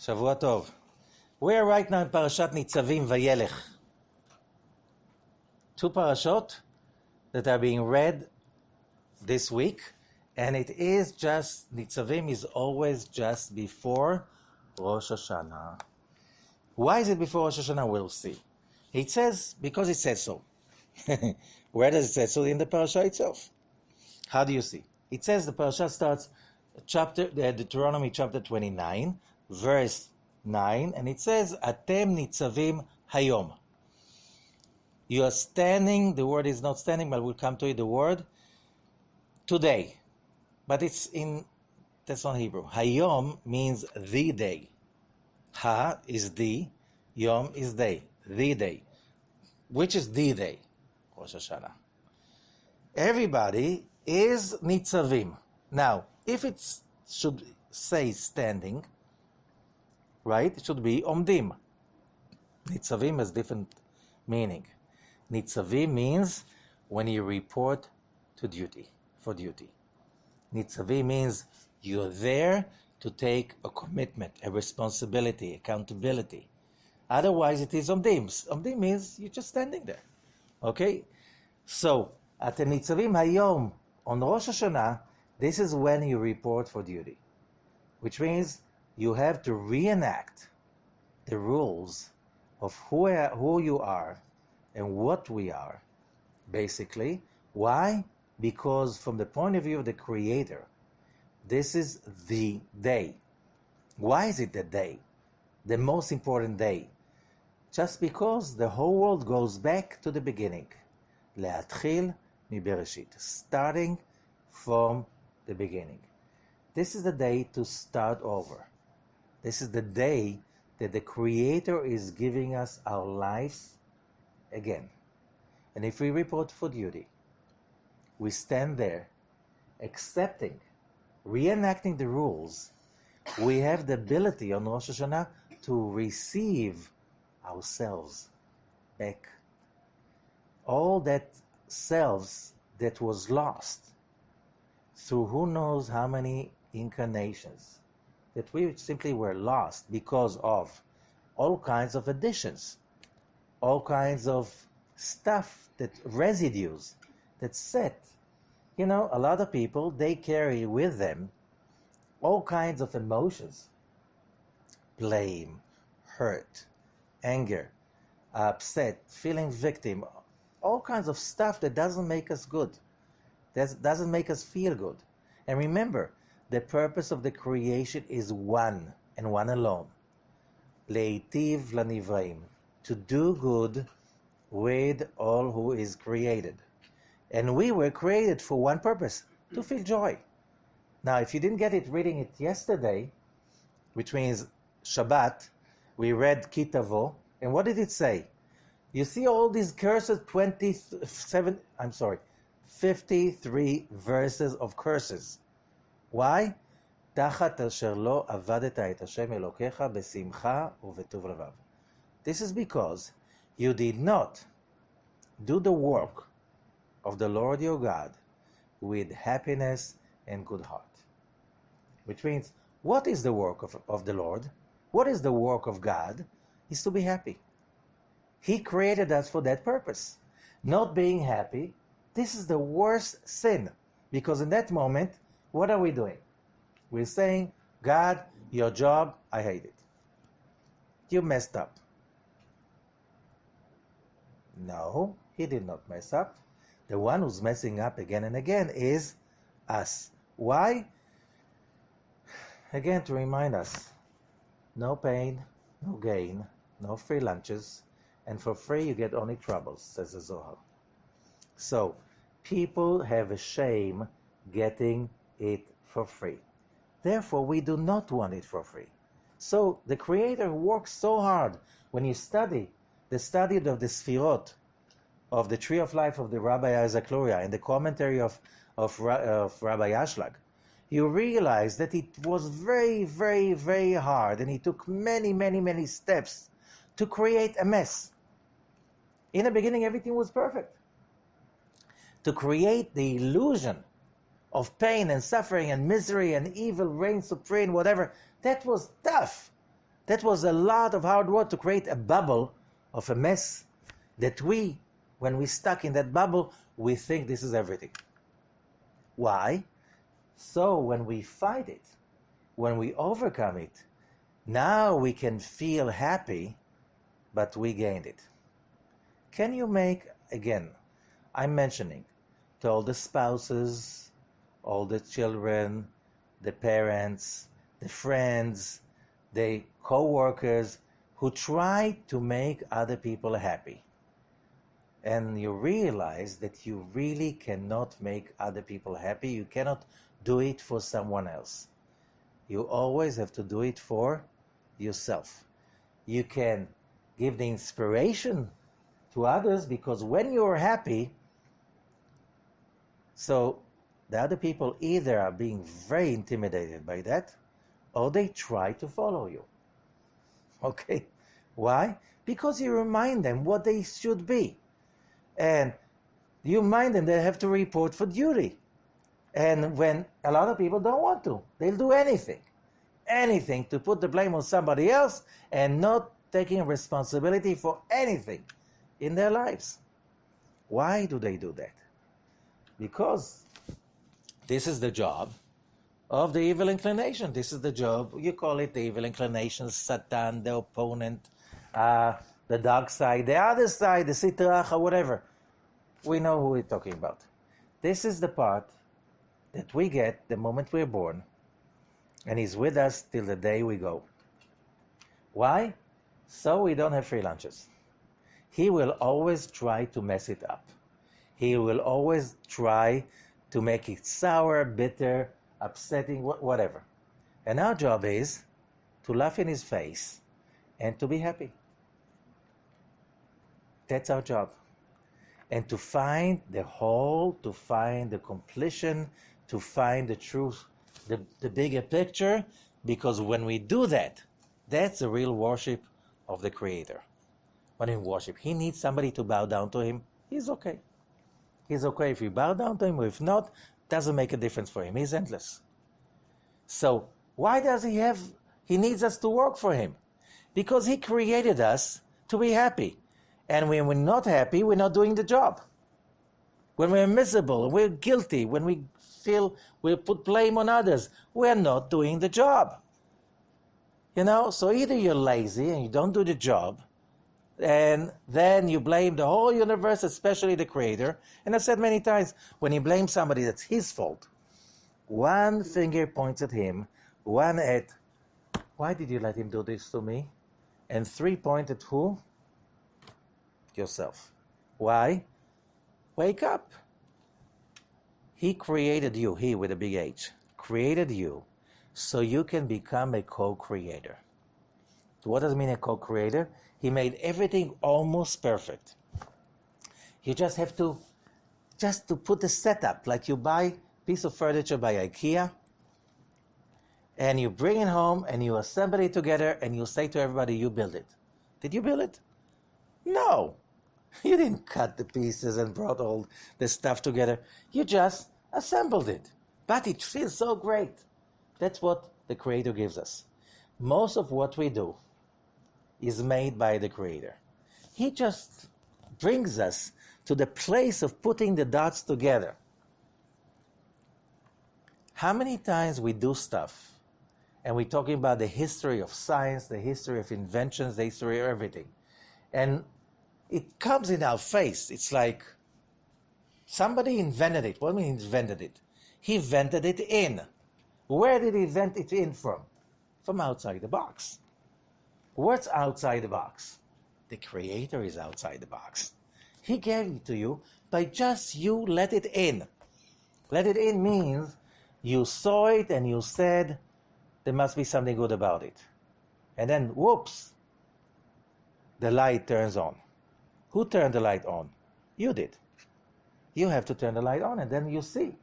Shavua Tov. We are right now in Parashat Nitsavim Vayelech. Two parashot that are being read this week, and it is just, Nitsavim is always just before Rosh Hashanah. Why is it before Rosh Hashanah? We'll see. It says, because it says so. Where does it say so? In the parasha itself. How do you see? It says the parasha starts Deuteronomy chapter 29, verse 9, and it says, Atem Nitsavim Hayom. You are standing, the word is not standing, but we'll come to it, the word, today. But that's not Hebrew. Hayom means the day. Ha is the, Yom is day, the day. Which is the day? Rosh Hashanah. Everybody is Nitzavim. Now, if it should say standing, right, it should be Omdim. Nitzavim has different meaning. Nitzavim means when you report to duty, for duty. Nitzavim means you're there to take a commitment, a responsibility, accountability. Otherwise, it is Omdim. Omdim means you're just standing there. Okay? So, at the Nitzavim Hayom, on Rosh Hashanah, this is when you report for duty. Which means you have to reenact the rules of who you are and what we are, basically. Why? Because from the point of view of the Creator, this is the day. Why is it the day? The most important day? Just because the whole world goes back to the beginning. Le'atchil mi bereshit. Starting from the beginning. This is the day to start over. This is the day that the Creator is giving us our lives again. And if we report for duty, we stand there accepting, reenacting the rules, we have the ability on Rosh Hashanah to receive ourselves back. All that selves that was lost through who knows how many incarnations, that we simply were lost because of all kinds of additions, all kinds of stuff, that residues that set. You know, a lot of people, they carry with them all kinds of emotions. Blame, hurt, anger, upset, feeling victim, all kinds of stuff that doesn't make us good, that doesn't make us feel good. And remember, the purpose of the creation is one and one alone. Leitiv lanivraim, to do good with all who is created. And we were created for one purpose, to feel joy. Now, if you didn't get it reading it yesterday, which means Shabbat, we read Kitavo, and what did it say? You see all these curses, 53 verses of curses. Why? תחת אשר לא עבדת את השם אלוקיך בשמחה ובטוב לבב. This is because you did not do the work of the Lord your God with happiness and good heart. Which means, what is the work of the Lord? What is the work of God? Is to be happy. He created us for that purpose. Not being happy, this is the worst sin. Because in that moment, what are we doing? We're saying, God, your job, I hate it. You messed up. No, he did not mess up. The one who's messing up again and again is us. Why? Again, to remind us, no pain, no gain, no free lunches, and for free you get only troubles, says the Zohar. So, people have a shame getting it for free. Therefore, we do not want it for free. So, the Creator works so hard. When you study the study of the Sfirot, of the Tree of Life of the Rabbi Isaac Luria, and the commentary of Rabbi Ashlag, you realize that it was very, very, very hard, and he took many, many, many steps to create a mess. In the beginning, everything was perfect. To create the illusion of pain and suffering and misery and evil reign supreme, whatever, that was tough. That was a lot of hard work to create a bubble of a mess that when we stuck in that bubble, we think this is everything. Why? So when we fight it, when we overcome it, now we can feel happy, but we gained it. Can you make, again, I'm mentioning to all the spouses, all the children, the parents, the friends, the co-workers who try to make other people happy. And you realize that you really cannot make other people happy. You cannot do it for someone else. You always have to do it for yourself. You can give the inspiration to others, because when you're happy, so the other people either are being very intimidated by that, or they try to follow you. Okay? Why? Because you remind them what they should be. And you remind them they have to report for duty. And when a lot of people don't want to, they'll do anything to put the blame on somebody else and not taking responsibility for anything in their lives. Why do they do that? Because this is the job of the evil inclination. This is the job, you call it the evil inclination, Satan, the opponent, the dark side, the other side, the Sitra Achra, whatever. We know who we're talking about. This is the part that we get the moment we're born, and he's with us till the day we go. Why? So we don't have free lunches. He will always try to mess it up. He will always try to make it sour, bitter, upsetting, whatever. And our job is to laugh in his face and to be happy. That's our job. And to find the whole, to find the completion, to find the truth, the bigger picture, because when we do that, that's the real worship of the Creator. When we worship, he needs somebody to bow down to him. He's okay. He's okay if we bow down to him, or if not, doesn't make a difference for him. He's endless. So why does he needs us to work for him? Because he created us to be happy. And when we're not happy, we're not doing the job. When we're miserable, we're guilty, when we feel we put blame on others, we're not doing the job. So either you're lazy and you don't do the job, and then you blame the whole universe, especially the Creator. And I've said many times, when you blame somebody, that's his fault. One finger points at him, one at, why did you let him do this to me? And 3 point at who? Yourself. Why? Wake up. He created you, he with a big H, created you so you can become a co-creator. What does it mean, a co-creator? He made everything almost perfect. You just have to put the setup, like you buy a piece of furniture by IKEA, and you bring it home and you assemble it together and you say to everybody, you build it. Did you build it? No. You didn't cut the pieces and brought all the stuff together. You just assembled it. But it feels so great. That's what the Creator gives us. Most of what we do is made by the Creator. He just brings us to the place of putting the dots together. How many times we do stuff and we're talking about the history of science, the history of inventions, the history of everything, and it comes in our face. It's like somebody invented it. What do you mean invented it? He invented it in. Where did he invent it in from? From outside the box. What's outside the box? The Creator is outside the box. He gave it to you by just you let it in. Let it in means you saw it and you said, there must be something good about it. And then, whoops, the light turns on. Who turned the light on? You did. You have to turn the light on, and then you see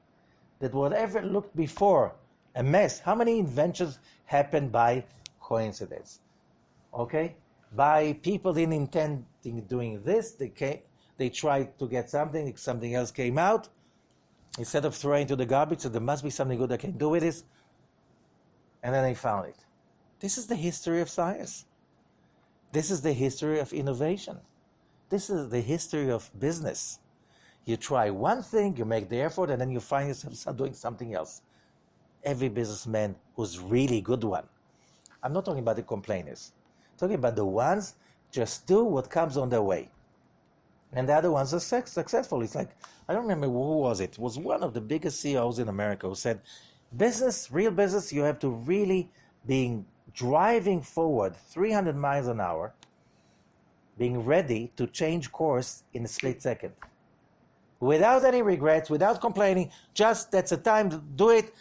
that whatever looked before a mess, how many inventions happened by coincidence? Okay? By people didn't intend doing this, they tried to get something else came out. Instead of throwing it to the garbage, so there must be something good I can do with this. And then they found it. This is the history of science. This is the history of innovation. This is the history of business. You try one thing, you make the effort, and then you find yourself doing something else. Every businessman who's really good one. I'm not talking about the complainers. I'm talking about the ones just do what comes on their way. And the other ones are successful. It's like, I don't remember who was it. It was one of the biggest CEOs in America who said, business, real business, you have to really be driving forward 300 miles an hour, being ready to change course in a split second. Without any regrets, without complaining, just that's the time to do it,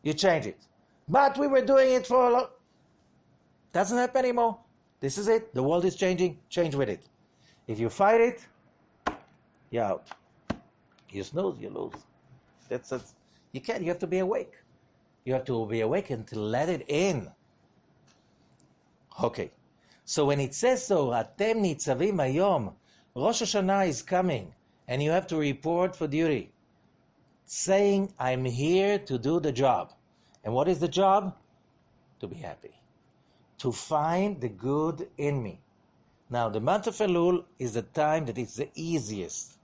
you change it. But we were doing it for a long... Doesn't happen anymore. This is it. The world is changing. Change with it. If you fight it, you're out. You snooze, you lose. That's you can't. You have to be awake. You have to be awake and to let it in. Okay. So when it says so, Atem Nitsavim Hayom, Rosh Hashanah is coming, and you have to report for duty, saying, I'm here to do the job. And what is the job? To be happy. To find the good in me. Now, the month of Elul is the time that it's the easiest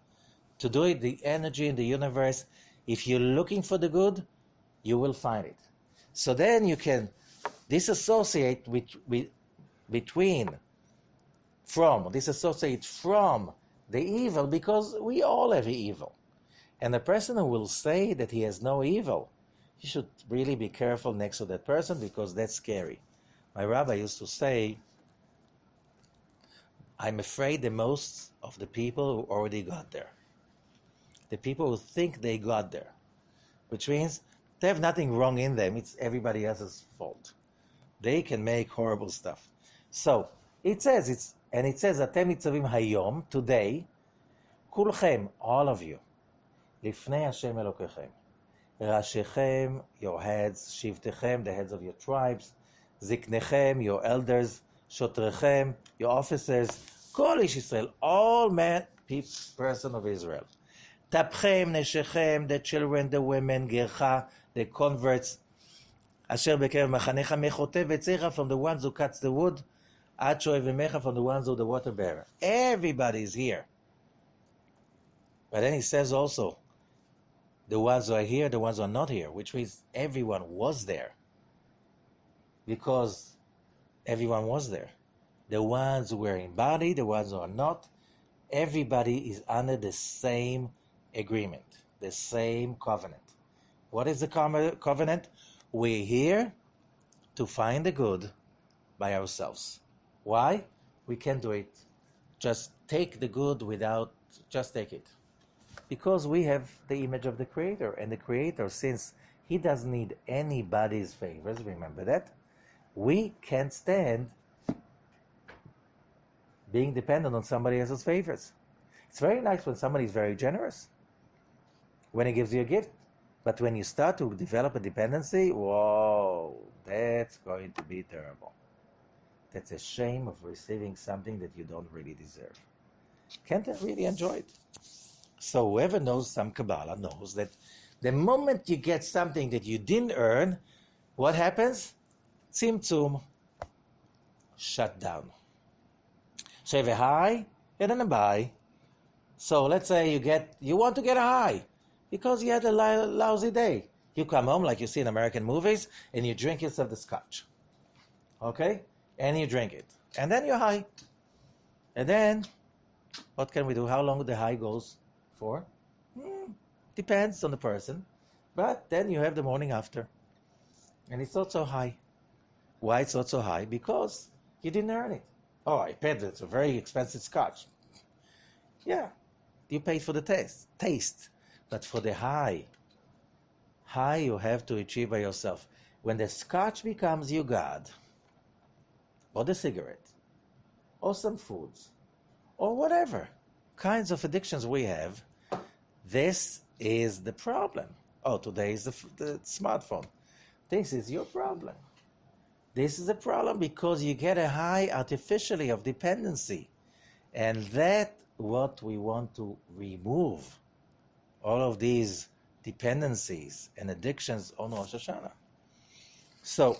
to do it, the energy in the universe. If you're looking for the good, you will find it. So then you can disassociate disassociate from the evil, because we all have evil. And the person who will say that he has no evil, you should really be careful next to that person, because that's scary. My rabbi used to say, I'm afraid the most of the people who already got there. The people who think they got there. Which means they have nothing wrong in them. It's everybody else's fault. They can make horrible stuff. So, it says, Atem Nitzavim Hayom, today, Kulchem, all of you, Lifnei Hashem Elokechem, Rashechem, your heads, Shivtechem, the heads of your tribes, Ziknechem, your elders, Shotrechem, your officers, Kol Ish Yisrael, all men, person of Israel. Tapchem, Neshechem, the children, the women, Gercha, the converts, Asher Bekev Machanecha Mechotev Etzecha, from the ones who cuts the wood, Ad Shoevemecha, from the ones who the water bearer. Everybody is here. But then he says also, the ones who are here, the ones who are not here, which means everyone was there. Because everyone was there. The ones who were in body, the ones who are not, everybody is under the same agreement, the same covenant. What is the covenant? We're here to find the good by ourselves. Why? We can't do it. Just take the good just take it. Because we have the image of the Creator, and the Creator, since He doesn't need anybody's favors, remember that, we can't stand being dependent on somebody else's favors. It's very nice when somebody is very generous, when he gives you a gift. But when you start to develop a dependency, whoa, that's going to be terrible. That's a shame of receiving something that you don't really deserve. Can't really enjoy it. So whoever knows some Kabbalah knows that the moment you get something that you didn't earn, what happens? Tzimtzum, shut down. So you have a high and then a buy. So let's say you want to get a high because you had a lousy day. You come home like you see in American movies and you drink yourself the scotch. Okay? And you drink it. And then you're high. And then, what can we do? How long the high goes for? Depends on the person. But then you have the morning after. And it's not so high. Why it's not so high? Because you didn't earn it. Oh, I paid it. It's a very expensive scotch. Yeah, you paid for the taste. But for the high you have to achieve by yourself. When the scotch becomes your God, or the cigarette, or some foods, or whatever kinds of addictions we have, this is the problem. Oh, today is the smartphone. This is your problem. This is a problem because you get a high artificially of dependency. And that's what we want to remove. All of these dependencies and addictions on Rosh Hashanah. So,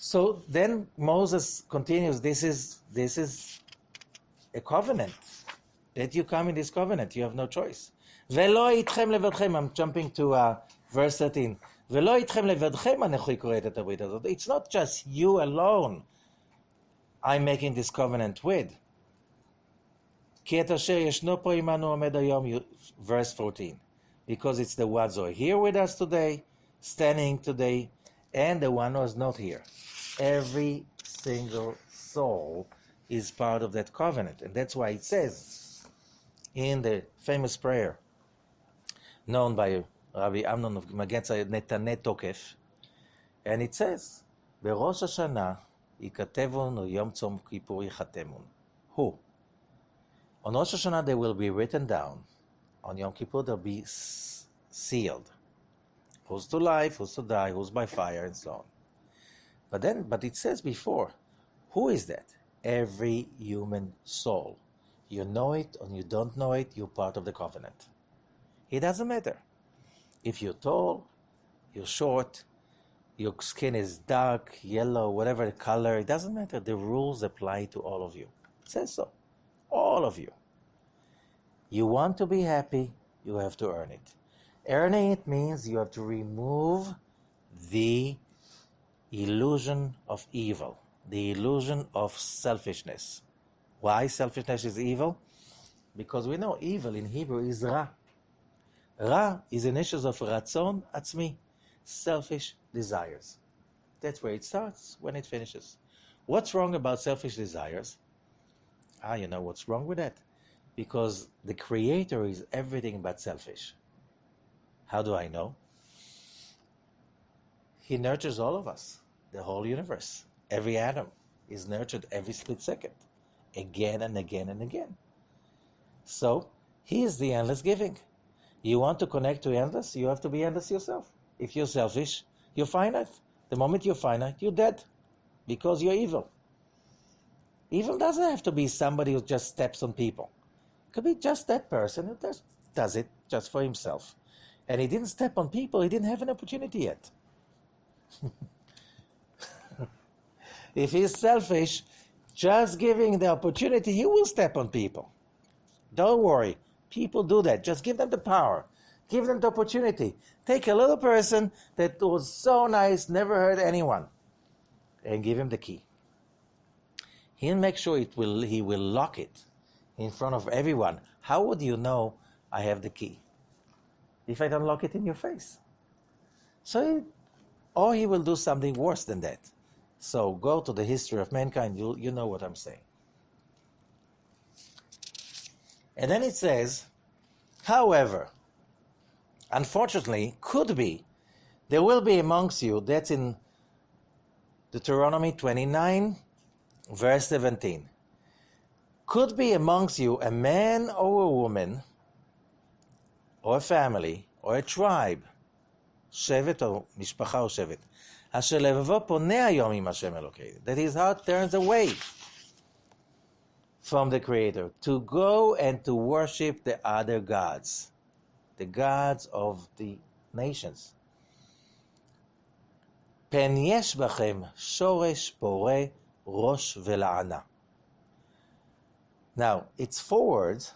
So then Moses continues, this is a covenant. That you come in this covenant, you have no choice. Velo itchem levadchem, I'm jumping to verse 13. Velo itchem levadchem anechi koret et habrית hazot. It's not just you alone I'm making this covenant with. Ki et asher yeshno po imanu omed hayom, verse 14. Because it's the ones who are here with us today, standing today, and the one who is not here. Every single soul is part of that covenant. And that's why it says in the famous prayer known by Rabbi Amnon of Magetza Netaneh Tokef, and it says, Berosh Hashanah yikatevon Yom Tzom Kippur yichatemun. Who? On Rosh Hashanah they will be written down. On Yom Kippur they'll be sealed. Who's to life, who's to die, who's by fire, and so on. But it says before, who is that? Every human soul. You know it or you don't know it, you're part of the covenant. It doesn't matter. If you're tall, you're short, your skin is dark, yellow, whatever the color, it doesn't matter. The rules apply to all of you. It says so. All of you. You want to be happy, you have to earn it. Earning it means you have to remove the illusion of evil, the illusion of selfishness. Why selfishness is evil? Because we know evil in Hebrew is Ra. Ra is an issue of Ratzon Atzmi, selfish desires. That's where it starts, when it finishes. What's wrong about selfish desires? You know what's wrong with that? Because the Creator is everything but selfish. How do I know? He nurtures all of us, the whole universe. Every atom is nurtured every split second, again and again and again. So, He is the endless giving. You want to connect to endless, you have to be endless yourself. If you're selfish, you're finite. The moment you're finite, you're dead, because you're evil. Evil doesn't have to be somebody who just steps on people. It could be just that person who just does it just for himself. And he didn't step on people, he didn't have an opportunity yet. If he's selfish, just giving the opportunity, he will step on people. Don't worry, people do that. Just give them the power. Give them the opportunity. Take a little person that was so nice, never hurt anyone, and give him the key. He'll make sure he will lock it in front of everyone. How would you know I have the key? If I don't lock it in your face. Or he will do something worse than that. So go to the history of mankind, you know what I'm saying. And then it says, however, unfortunately, could be, there will be amongst you, that's in Deuteronomy 29, verse 17. Could be amongst you a man or a woman, or a family, or a tribe, shevet or mishpacha or shevet, asher levavo poneh hayom im Hashem Elokei, that his heart turns away from the Creator, to go and to worship the other gods, the gods of the nations. Pen yesh bachem shoresh pore rosh vela'ana. Now, it's 4 words.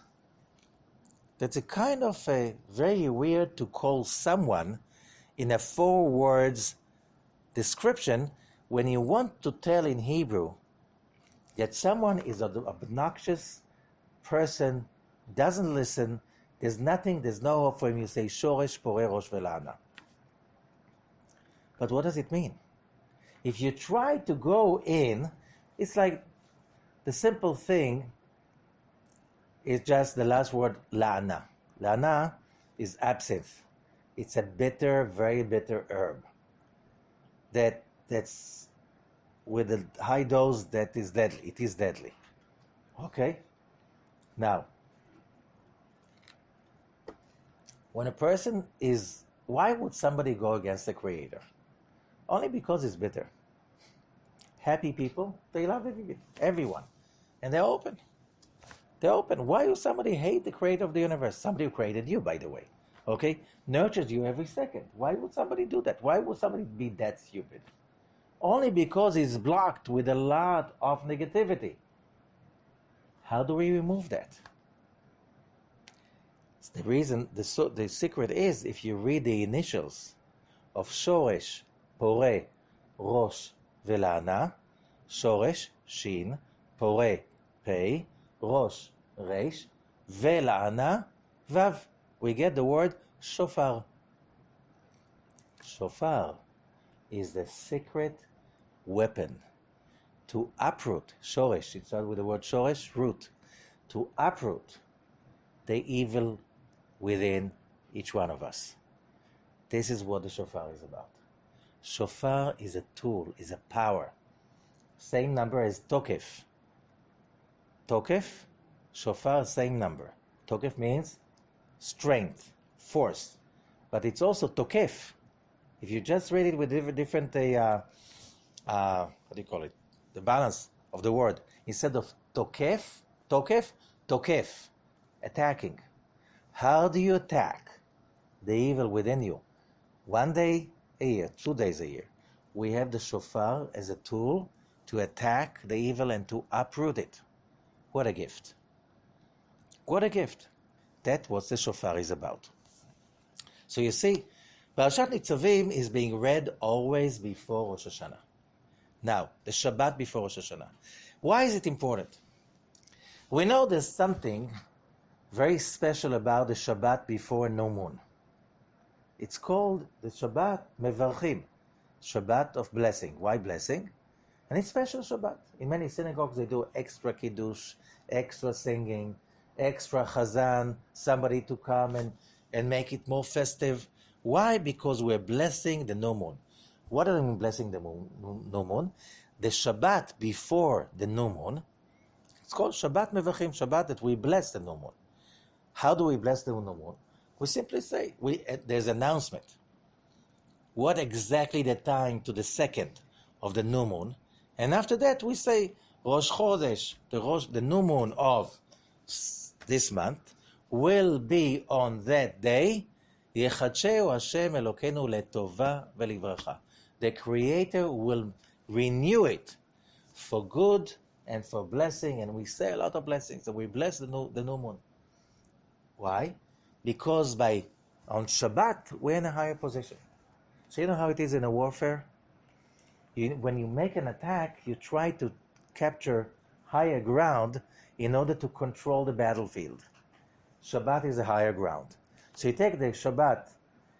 That's a kind of a very weird to call someone in a 4 words description when you want to tell in Hebrew that someone is an obnoxious person, doesn't listen, there's no hope for him, you say shoresh pore rosh vela'ana. But what does it mean? If you try to go in, it's like the simple thing is just the last word, la'ana. La'ana is absinthe. It's a bitter, very bitter herb. That's with a high dose that is deadly. It is deadly. Okay? Now, when a person is, why would somebody go against the Creator? Only because it's bitter. Happy people, they love everyone. And they're open. They're open. Why would somebody hate the Creator of the universe? Somebody who created you, by the way. Okay? Nurtures you every second. Why would somebody do that? Why would somebody be that stupid? only because it's blocked with a lot of negativity. How do we remove that? The reason, the secret is, if you read the initials of Shoresh, Pore, Rosh, Velana, Shoresh, Shin, Pore, Pei, Rosh, Reish, Velana, Vav. We get the word Shofar. Shofar is the secret weapon to uproot, Shoresh, it starts with the word Shoresh, root, to uproot the evil within each one of us. This is what the shofar is about. Shofar is a tool, is a power. Same number as tokef. Tokef, shofar, same number. Tokef means strength, force. But it's also tokef. If you just read it with different what do you call it? The balance of the word. Instead of tokef, tokef, attacking. How do you attack the evil within you? 1 day a year, 2 days a year. We have the shofar as a tool to attack the evil and to uproot it. What a gift. What a gift. That's what the shofar is about. So you see, Parashat Nitsavim is being read always before Rosh Hashanah. Now, the Shabbat before Rosh Hashanah. Why is it important? We know there's something very special about the Shabbat before no moon. It's called the Shabbat Mevarchim, Shabbat of blessing. Why blessing? And it's special Shabbat. In many synagogues they do extra kiddush, extra singing, extra chazan, somebody to come and make it more festive. Why? Because we're blessing the new moon. What do I mean blessing the new moon? The Shabbat before the new moon, it's called Shabbat Mevachim, Shabbat that we bless the new moon. How do we bless the new moon? We simply say, there's announcement. What exactly the time to the second of the new moon? And after that we say, Rosh Chodesh, the new moon of this month, will be on that day, Yechadsheu Hashem Elokeinu letova velivracha. The Creator will renew it for good and for blessing, and we say a lot of blessings, and we bless the new moon. Why? Because on Shabbat, we're in a higher position. So you know how it is in a warfare? When you make an attack, you try to capture higher ground in order to control the battlefield. Shabbat is a higher ground. So you take the Shabbat,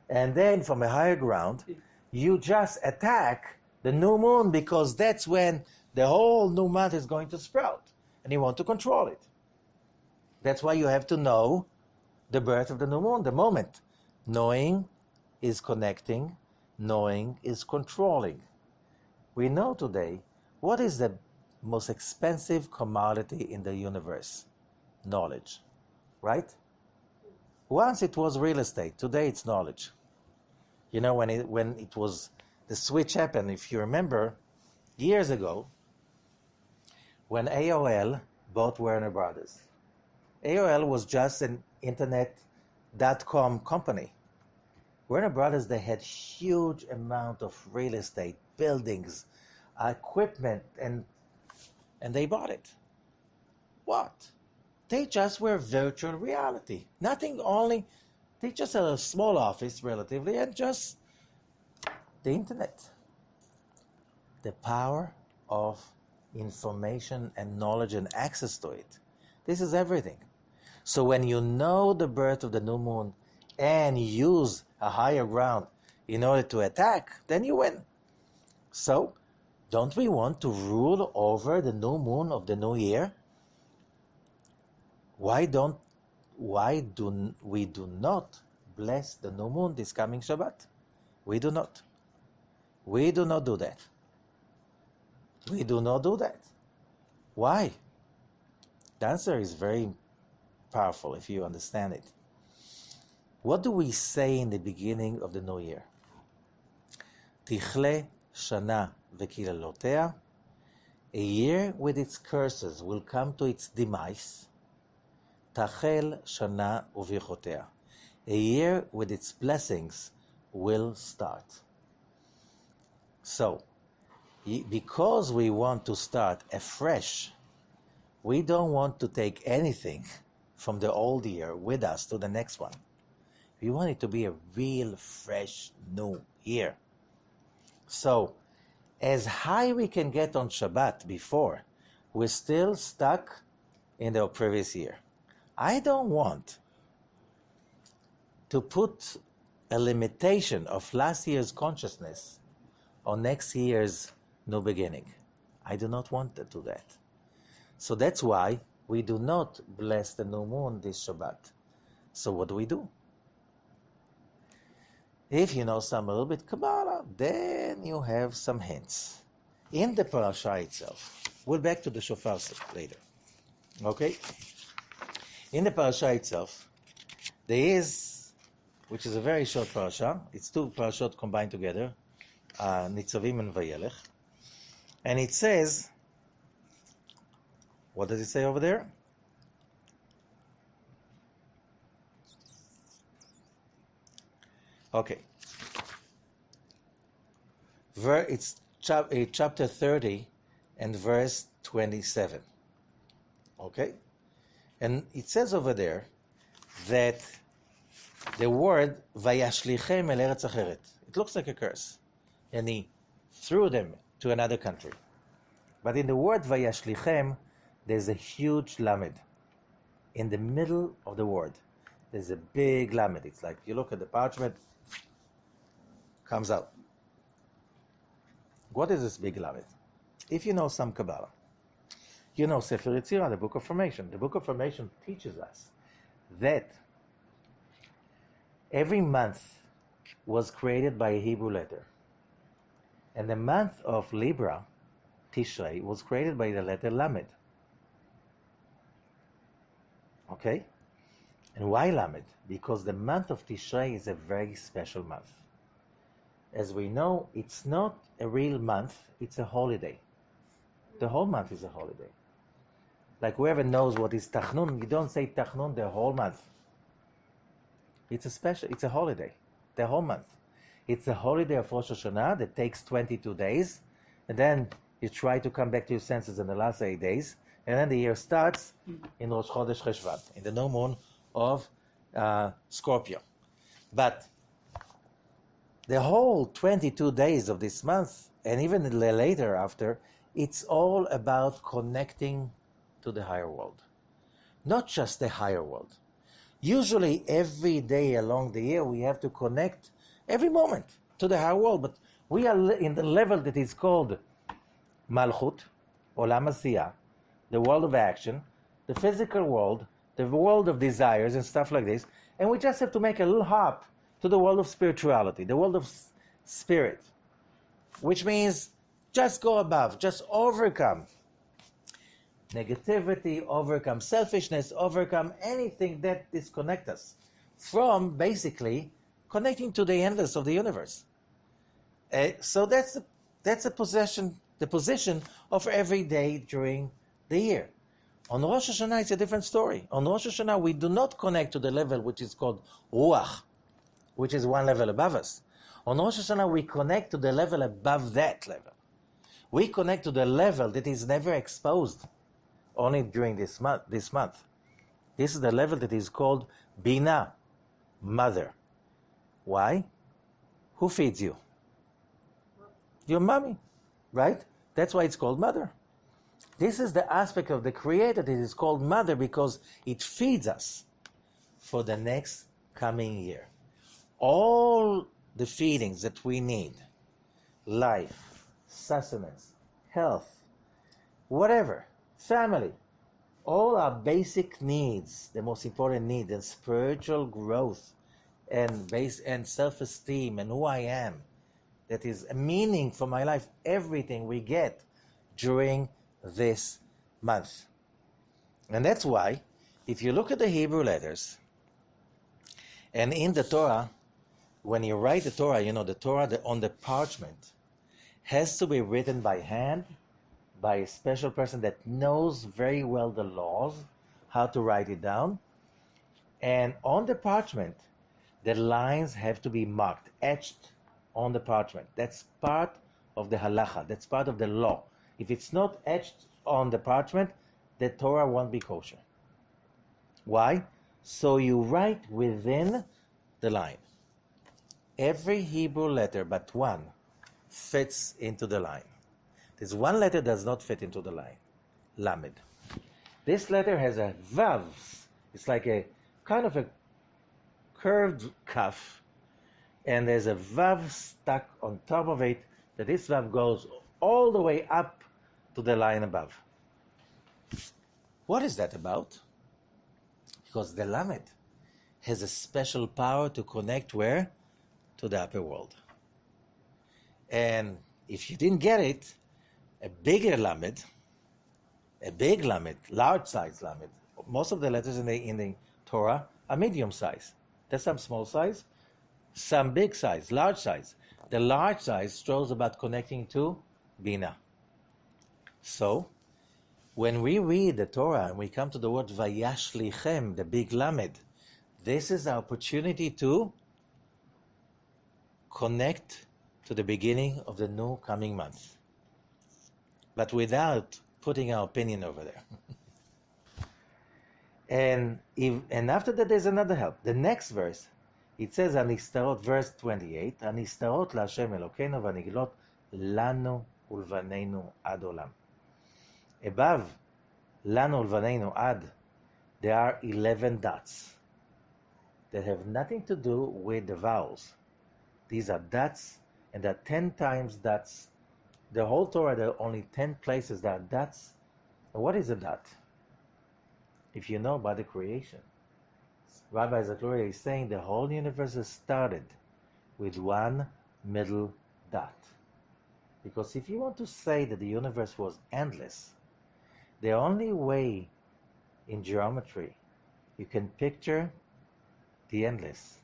and then from a higher ground, you just attack the new moon, because that's when the whole new month is going to sprout, and you want to control it. That's why you have to know the birth of the new moon, the moment. Knowing is connecting, knowing is controlling. We know today what is the most expensive commodity in the universe? Knowledge, right? Once it was real estate, today it's knowledge. You know, when it was, the switch happened, if you remember, years ago, when AOL bought Warner Brothers. AOL was just an internet.com company. Warner Brothers, they had huge amount of real estate, buildings, equipment, and they bought it. What? They just were virtual reality. Nothing only, they just had a small office relatively, and just the internet. The power of information and knowledge and access to it. This is everything. So when you know the birth of the new moon and use a higher ground in order to attack, then you win. So, don't we want to rule over the new moon of the new year? Why do we not bless the new moon this coming Shabbat? We do not. We do not do that. We do not do that. Why? The answer is very powerful if you understand it. What do we say in the beginning of the new year? Tichle shana v'kilalotea. A year with its curses will come to its demise. Tachel shana uvichotea. A year with its blessings will start. So, Because we want to start afresh, we don't want to take anything from the old year with us to the next one. We want it to be a real, fresh, new year. So, as high we can get on Shabbat before, we're still stuck in the previous year. I don't want to put a limitation of last year's consciousness on next year's new beginning. I do not want to do that. So that's why we do not bless the new moon this Shabbat. So what do? If you know a little bit Kabbalah, then you have some hints. In the parasha itself, we'll back to the Shofar later. Okay? In the parasha itself, there is, which is a very short parasha, it's two parashot combined together, Nitsavim and Vayelech, and it says, what does it say over there? Okay. It's chapter 30 and verse 27. Okay? And it says over there that the word Vayashlichem el eretz acheret, it looks like a curse. And he threw them to another country. But in the word Vayashlichem, there's a huge lamed. In the middle of the word, there's a big lamed. It's like you look at the parchment, comes out. What is this big lamed? If you know some Kabbalah, you know Sefer Yetzirah, the Book of Formation. The Book of Formation teaches us that every month was created by a Hebrew letter. And the month of Libra, Tishrei, was created by the letter Lamed. Okay? And why Lamed? Because the month of Tishrei is a very special month. As we know, it's not a real month, it's a holiday. The whole month is a holiday. Like whoever knows what is Tachnun, you don't say Tachnun the whole month. It's a holiday, the whole month. It's a holiday of Rosh Hashanah that takes 22 days, and then you try to come back to your senses in the last 8 days, and then the year starts in Rosh Chodesh Cheshvat, in the new moon of Scorpio. But the whole 22 days of this month, and even later after, it's all about connecting to the higher world. Not just the higher world. Usually every day along the year we have to connect every moment to the higher world, but we are in the level that is called Malchut, Olam Asiyah, the world of action, the physical world, the world of desires and stuff like this, and we just have to make a little hop to the world of spirituality, the world of spirit, which means just go above, just overcome negativity, overcome selfishness, overcome anything that disconnects us from basically connecting to the endless of the universe. So that's the position of every day during the year. On Rosh Hashanah, it's a different story. On Rosh Hashanah, we do not connect to the level which is called Ruach, which is one level above us. On Rosh Hashanah, we connect to the level above that level. We connect to the level that is never exposed, only during this month. This is the level that is called Bina, mother. Why? Who feeds you? Your mommy, right? That's why it's called mother. This is the aspect of the Creator that is called mother because it feeds us for the next coming year. All the feedings that we need, life, sustenance, health, whatever, family, all our basic needs, the most important need, and spiritual growth, and self-esteem, and who I am, that is a meaning for my life, everything we get during this month. And that's why, if you look at the Hebrew letters, and in the Torah, when you write the Torah, the Torah on the parchment has to be written by hand, by a special person that knows very well the laws, how to write it down. And on the parchment, the lines have to be marked, etched on the parchment. That's part of the halacha. That's part of the law. If it's not etched on the parchment, the Torah won't be kosher. Why? So you write within the line. Every Hebrew letter but one fits into the line. There's one letter that does not fit into the line. Lamed. This letter has a vav. It's like a kind of a curved cuff, and there's a vav stuck on top of it, that this vav goes all the way up to the line above. What is that about? Because the lamed has a special power to connect where? To the upper world. And if you didn't get it, a bigger lamed, a big lamed, large size lamed, most of the letters in the Torah are medium size. There's some small size, some big size, large size. The large size shows about connecting to Bina. So, when we read the Torah and we come to the word Vayashlichem, the big lamed, this is our opportunity to connect to the beginning of the new coming month, but without putting our opinion over there. And after that, there's another help. The next verse, it says, Anistarot, verse 28, Anistarot LaHashem Elokeinu v'aniglot lanu ulvanenu ad olam. Above lanu ulvanenu ad, there are 11 dots that have nothing to do with the vowels. These are dots, and there are 10 times dots. The whole Torah, there are only 10 places that are dots. And what is a dot? If you know about the creation, Rabbi Zakloria is saying the whole universe has started with one middle dot. Because if you want to say that the universe was endless, the only way in geometry you can picture the endless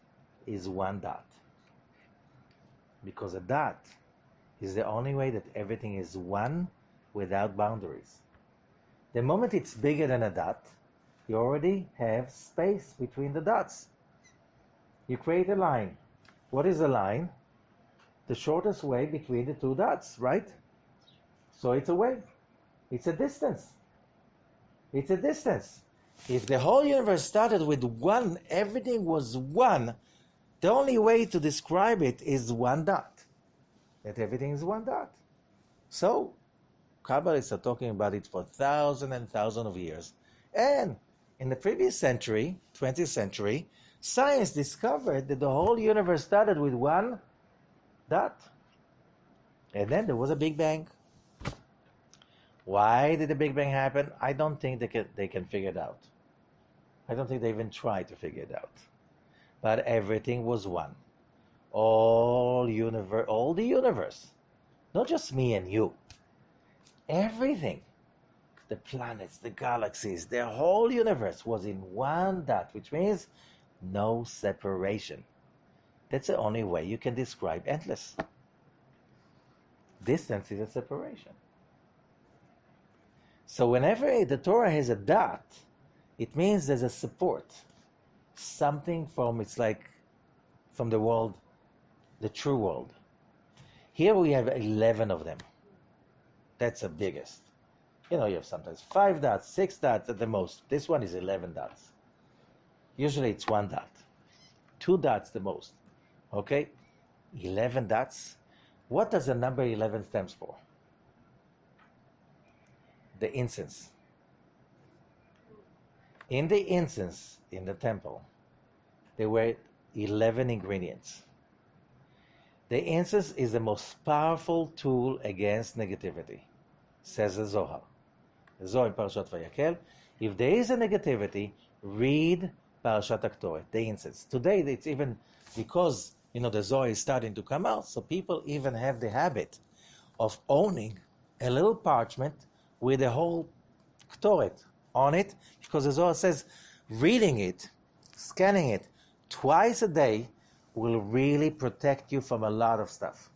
is one dot. Because a dot is the only way that everything is one without boundaries. The moment it's bigger than a dot, you already have space between the dots. You create a line. What is a line? The shortest way between the two dots, right? So it's a way. It's a distance. It's a distance. If the whole universe started with one, everything was one, the only way to describe it is one dot. That everything is one dot. So, Kabbalists are talking about it for thousands and thousands of years. And in the previous century, 20th century, science discovered that the whole universe started with one dot. And then there was a Big Bang. Why did the Big Bang happen? I don't think they can figure it out. I don't think they even tried to figure it out. But everything was one. All the universe. Not just me and you. Everything. The planets, the galaxies, the whole universe was in one dot, which means no separation. That's the only way you can describe endless. Distance is a separation. So whenever the Torah has a dot, it means there's a support. Something it's like from the world, the true world. Here we have 11 of them. That's the biggest. You have sometimes 5 dots, 6 dots at the most. This one is 11 dots. Usually it's 1 dot. 2 dots the most. Okay? 11 dots. What does the number 11 stands for? The incense. In the incense, in the temple, there were 11 ingredients. The incense is the most powerful tool against negativity, says the Zohar. The Zohar in Parashat Vayakel. If there is a negativity, read Parashat Aktoret, the incense. Today, it's even because the Zohar is starting to come out, so people even have the habit of owning a little parchment with the whole Ktoret on it, because the Zohar says reading it, scanning it twice a day will really protect you from a lot of stuff.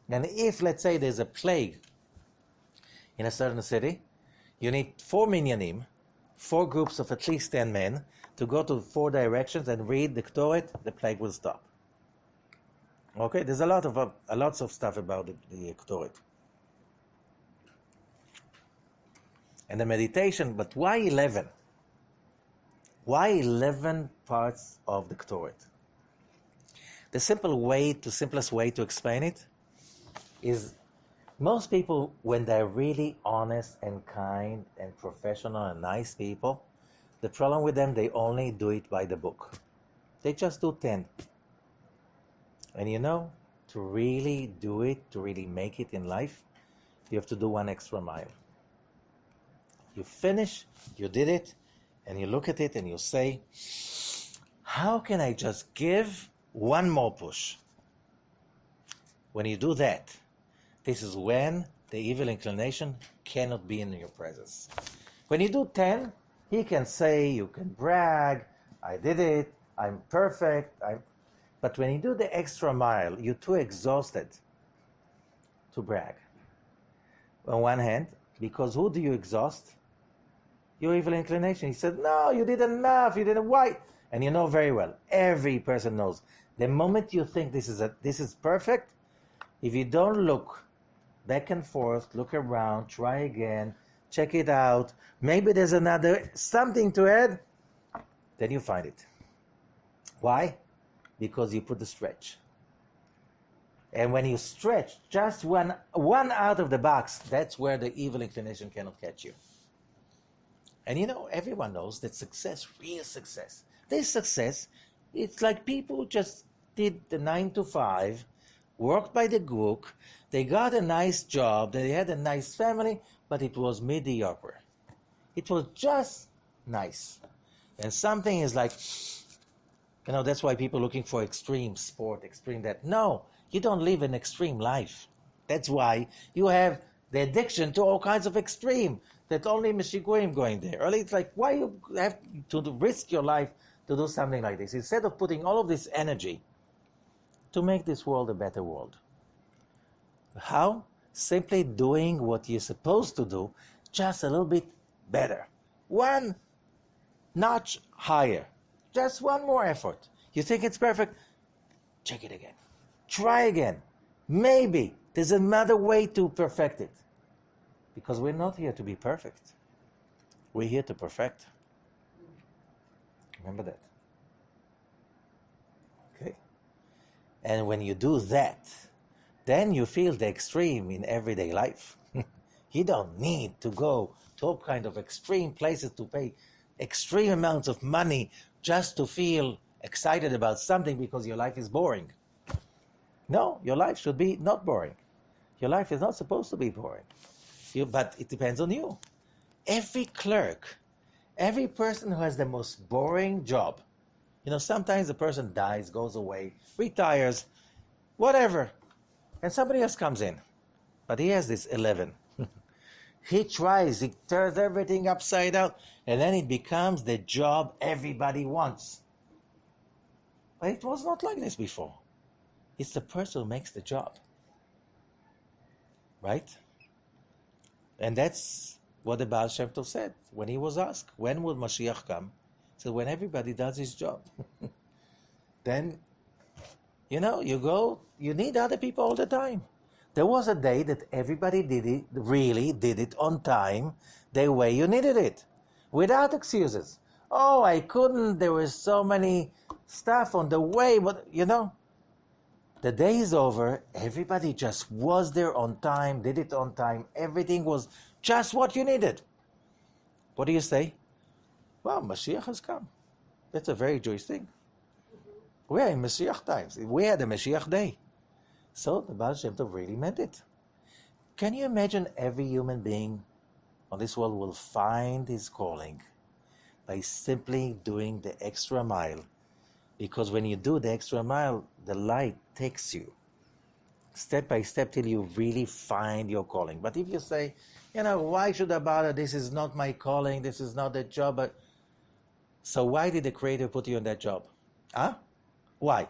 And if, let's say, there's a plague in a certain city, you need 4 minyanim, 4 groups of at least 10 men, to go to 4 directions and read the Ktoret, the plague will stop. Okay, there's lots of stuff about the Ktoret. And the meditation, but why 11? Why 11 parts of the Ktoret? The simplest way to explain it is most people, when they're really honest and kind and professional and nice people, the problem with them, they only do it by the book. They just do 10. And to really do it, to really make it in life, you have to do one extra mile. You finish, you did it, and you look at it and you say, how can I just give one more push? When you do that, this is when the evil inclination cannot be in your presence. When you do 10, he can say, you can brag, I did it, I'm perfect. But when you do the extra mile, you're too exhausted to brag. On one hand, because who do you exhaust? Your evil inclination. He said, no, you did enough, you didn't, why? And you know very well, every person knows, the moment you think this is perfect, if you don't look back and forth, look around, try again, check it out, maybe there's something to add, then you find it. Why? Because you put the stretch. And when you stretch just one out of the box, that's where the evil inclination cannot catch you. And everyone knows that success, real success, this success, it's like people just did the 9 to 5, worked by the book, they got a nice job, they had a nice family, but it was mediocre. It was just nice. And something is like, that's why people are looking for extreme sport, extreme that. No, you don't live an extreme life. That's why you have the addiction to all kinds of extreme, that only Meshigurim going there. Early, it's like, why you have to risk your life to do something like this? Instead of putting all of this energy to make this world a better world. How? Simply doing what you're supposed to do, just a little bit better. One notch higher. Just one more effort. You think it's perfect? Check it again. Try again. Maybe there's another way to perfect it. Because we're not here to be perfect. We're here to perfect. Remember that. Okay? And when you do that, then you feel the extreme in everyday life. You don't need to go to all kind of extreme places to pay extreme amounts of money just to feel excited about something because your life is boring. No, your life should be not boring. Your life is not supposed to be boring. But it depends on you. Every clerk, every person who has the most boring job, sometimes the person dies, goes away, retires, whatever, and somebody else comes in. But he has this 11. He tries, he turns everything upside down, and then it becomes the job everybody wants. But it was not like this before. It's the person who makes the job. Right? And that's what the Baal Shem Tov said when he was asked, when will Mashiach come? He said, when everybody does his job. Then, you need other people all the time. There was a day that everybody really did it on time, the way you needed it, without excuses. Oh, I couldn't, there was so many stuff on the way, but the day is over, everybody just was there on time, did it on time, everything was just what you needed. What do you say? Well, Mashiach has come. That's a very Jewish thing. We are in Mashiach times. We had a Mashiach day. So the Baal Shem Tov really meant it. Can you imagine every human being on this world will find his calling by simply doing the extra mile? Because when you do the extra mile, the light takes you step by step till you really find your calling. But if you say, why should I bother? This is not my calling. This is not the job. So why did the Creator put you in that job? Huh? Why?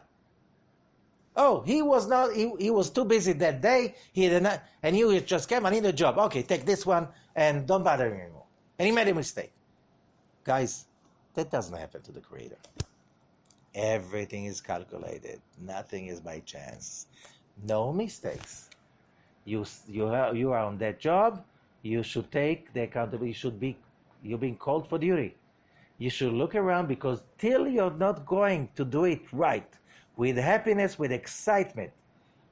Oh, he was too busy that day. He did not, and you just came, I need a job. Okay, take this one and don't bother me anymore. And he made a mistake. Guys, that doesn't happen to the Creator. Everything is calculated. Nothing is by chance. No mistakes. You are on that job. You should take the accountability. You're being called for duty. You should look around, because till you're not going to do it right, with happiness, with excitement,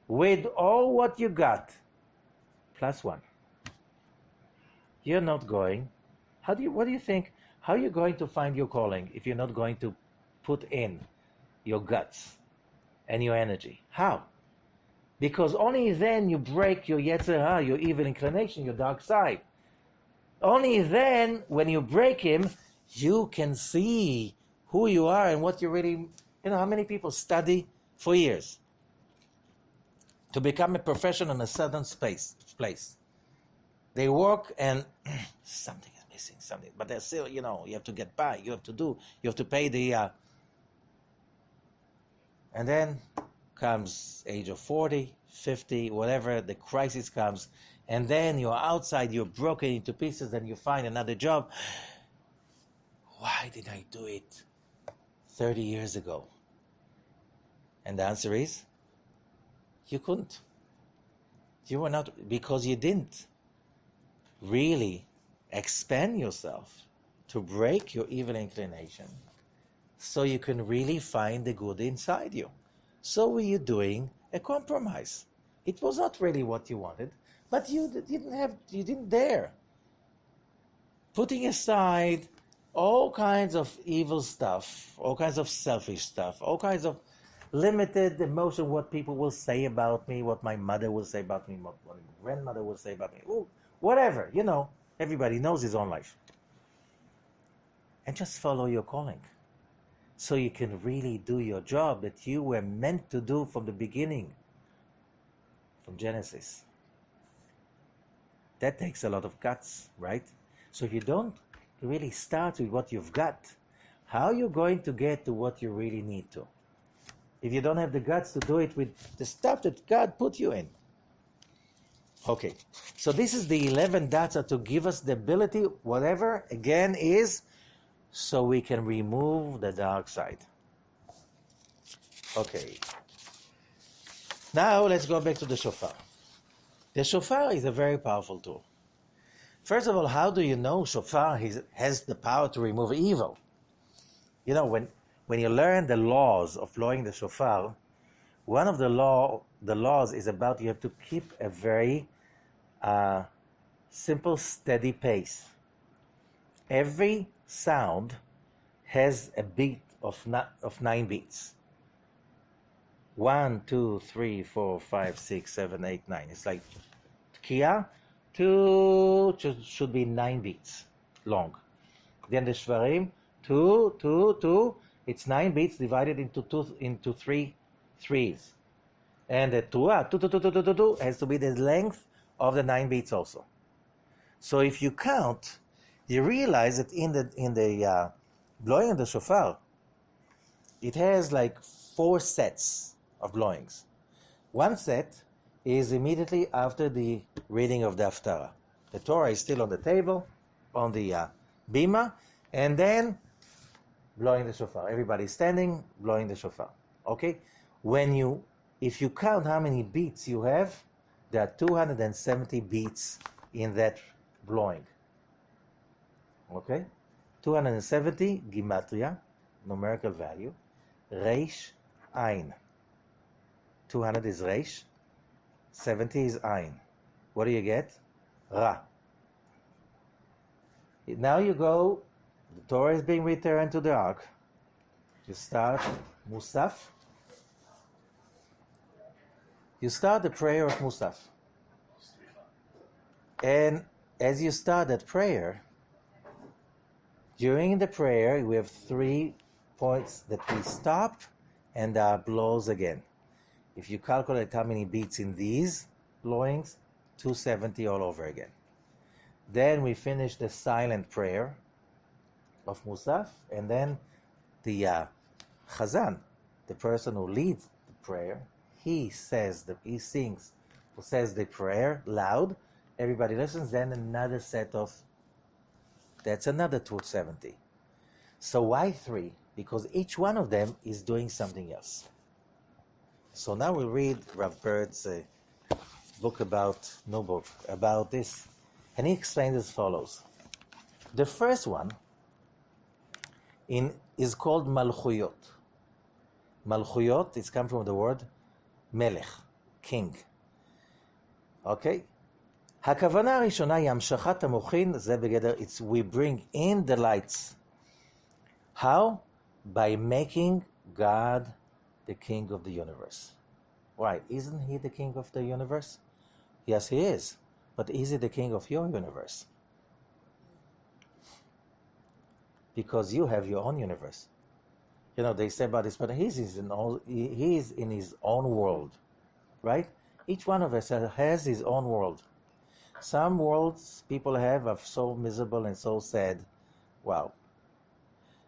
with all what you got, +1. You're not going. What do you think? How are you going to find your calling if you're not going to put in your guts and your energy? How? Because only then you break your Yetzer Hara, your evil inclination, your dark side. Only then, when you break him, you can see who you are and what you really... how many people study for years to become a professional in a certain place? They work and something is missing, something. But they're still, you have to get by, you have to pay the... And then comes age of 40, 50, whatever, the crisis comes, and then you're outside, you're broken into pieces, and you find another job. Why did I do it 30 years ago? And the answer is, you couldn't. You were not, because you didn't really expand yourself to break your evil inclination, so you can really find the good inside you. So were you doing a compromise? It was not really what you wanted, but you didn't dare. Putting aside all kinds of evil stuff, all kinds of selfish stuff, all kinds of limited emotion, what people will say about me, what my mother will say about me, what my grandmother will say about me, whatever, everybody knows his own life. And just follow your calling, so you can really do your job that you were meant to do from the beginning, from Genesis. That takes a lot of guts, right? So if you don't really start with what you've got, how are you going to get to what you really need to? If you don't have the guts to do it with the stuff that God put you in. Okay, so this is the 11 data to give us the ability, whatever, again, is so we can remove the dark side. Okay. Now let's go back to the shofar. The shofar is a very powerful tool. First of all, how do you know shofar has the power to remove evil? When you learn the laws of blowing the shofar, one of the laws is about you have to keep a very simple, steady pace. Every sound has a beat of 9 beats. 1, 2, 3, 4, 5, 6, 7, 8, 9. It's like Tkiya, 2 should be 9 beats long. Then the Shvarim, 2, 2, 2. It's 9 beats divided into 3 threes. And the 2 has to be the length of the 9 beats also. So if you count, you realize that in the blowing of the shofar, it has like 4 sets of blowings. One set is immediately after the reading of the Haftarah. The Torah is still on the table, on the bima, and then blowing the shofar. Everybody's standing, blowing the shofar. Okay? If you count how many beats you have, there are 270 beats in that blowing. Okay? 270 gematria, numerical value. Reish, Ein. 200 is Reish. 70 is Ein. What do you get? Ra. Now you go, the Torah is being returned to the ark. You start Musaf. You start the prayer of Musaf. And as you start that prayer, during the prayer, we have 3 points that we stop and blows again. If you calculate how many beats in these blowings, 270 all over again. Then we finish the silent prayer of Musaf, and then the Chazan, the person who leads the prayer, he says the prayer loud. Everybody listens. Then another set of, that's another 270. So why 3? because each one of them is doing something else. So now we'll read Rav Bird's book about this, and he explains as follows. The first one is called Malchuyot. Malchuyot, it's come from the word Melech, king. Okay? הכוונה הראשונה היא המשכת המוחין, זה בגדר, it's we bring in the lights. How? By making God the king of the universe. Why? Isn't he the king of the universe? Yes, he is. But is he the king of your universe? Because you have your own universe. You know, they say about this, but he is in his own world, right? Each one of us has his own world. Some worlds people have are so miserable and so sad. Wow.